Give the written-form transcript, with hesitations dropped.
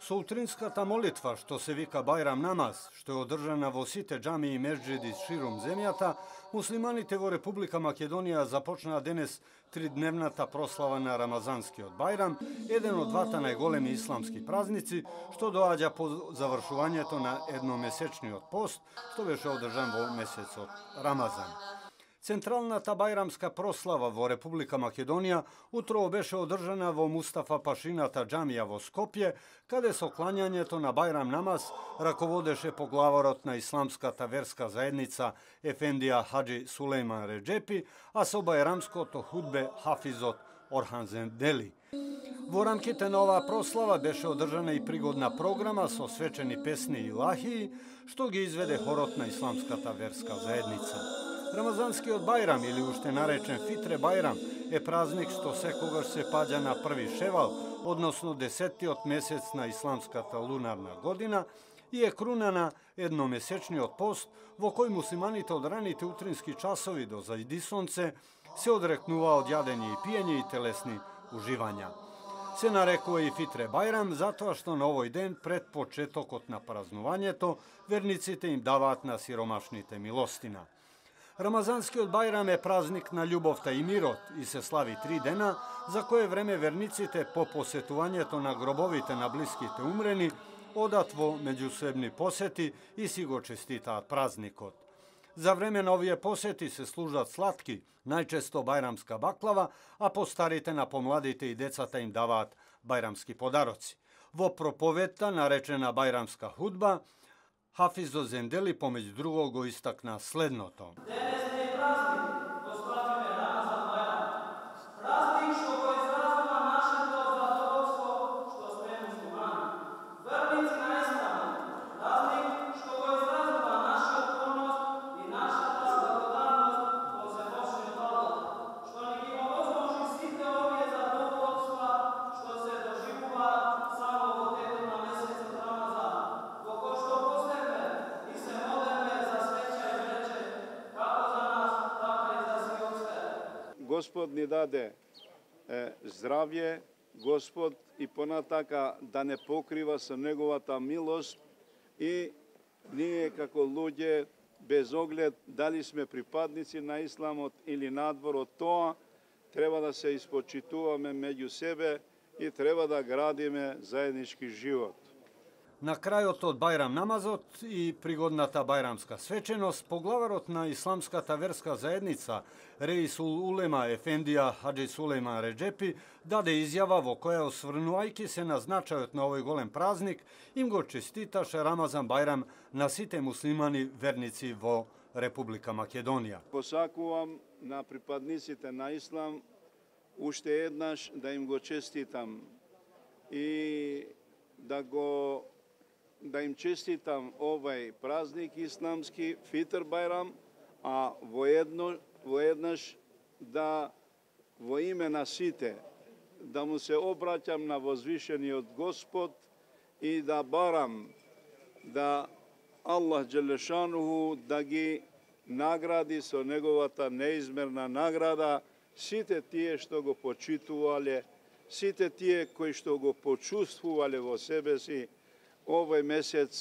Сутrinskата молитва, што се вика Бајрам намаз, што е одржана во сите џамии и меџџиди ширум земјата, муслиманите во Република Македонија започнаа денес тридневната прослава на Рамазанскиот Бајрам, еден од двата најголеми исламски празници, што доаѓа по завршувањето на едномесечниот пост, што беше одржан во месецот Рамазан. Централната бајрамска прослава во Република Македонија утрово беше одржана во Мустафа Пашината џамија во Скопје, каде со клањањето на Бајрам намаз раководеше поглаварот на исламската верска заедница Ефендија Хаџи Сулејман Реџепи, а со бајрамското худбе хафизот Орхан Зендели. Во рамките на оваа прослава беше одржана и пригодна програма со свечени песни и лахии, што ги изведе хорот на исламската верска заедница. Рамазанскиот Бајрам, или уште наречен Фитре Бајрам, е празник што секогаш се паѓа на први шевал, односно 10-тиот месец на исламската лунарна година, и е круна на едномесечниот пост, во кој муслиманите од раните утрински часови до зајди сонце се одрекнува од јадење и пиење и телесни уживања. Се нарекува и Фитре Бајрам затоа што на овој ден пред почетокот на празнувањето верниците им даваат на сиромашните милостина. Рамазанскиот Бајрам е празник на љубовта и мирот и се слави 3 дена, за кое време верниците по посетувањето на гробовите на блиските умрени одат во меѓусебни посети и си го честитаат празникот. За време на овие посети се служат слатки, најчесто бајрамска баклава, а постарите на помладите и децата им даваат бајрамски подароци. Во проповедта, наречена бајрамска худба, Хафизо Зендели помеѓу друго го истакна следното. Денес е празник, го славиме Рамазан Бајрам. Празник што го изразува нашето задоволство што сме муслимани, верници на ислама. Празник што го изразува нашиот понос и нашата благодарност во Всемошниот Аллах, што ни ги овозможи сите овие задоволства што се доживуваат само во текот на месецот Рамазан, во кој што Господ ни даде здравје, Господ и понатака да не покрива со неговата милост и ние како луѓе, без оглед дали сме припадници на исламот или надвор од тоа, треба да се испочитуваме меѓу себе и треба да градиме заеднички живот. На крајот од Бајрам намазот и пригодната бајрамска свеченост, поглаварот на исламската верска заедница, Реисул Улема Ефендија Хаџи Сулејман Реџепи, даде изјава во која, осврнувајќи се на значајот на овој голем празник, им го честиташе Рамазан Бајрам на сите муслимани верници во Република Македонија. Посакувам на припадниците на ислам уште еднаш да им го честитам и да им честитам овај празник исламски Фитр Бајрам, а воеднаш да во име на сите да му се обраќам на возвишениот Господ и да барам да Аллах Джелешануху да ги награди со неговата неизмерна награда сите тие што го почитувале, сите тие кои што го почувствувале во себе си овој месец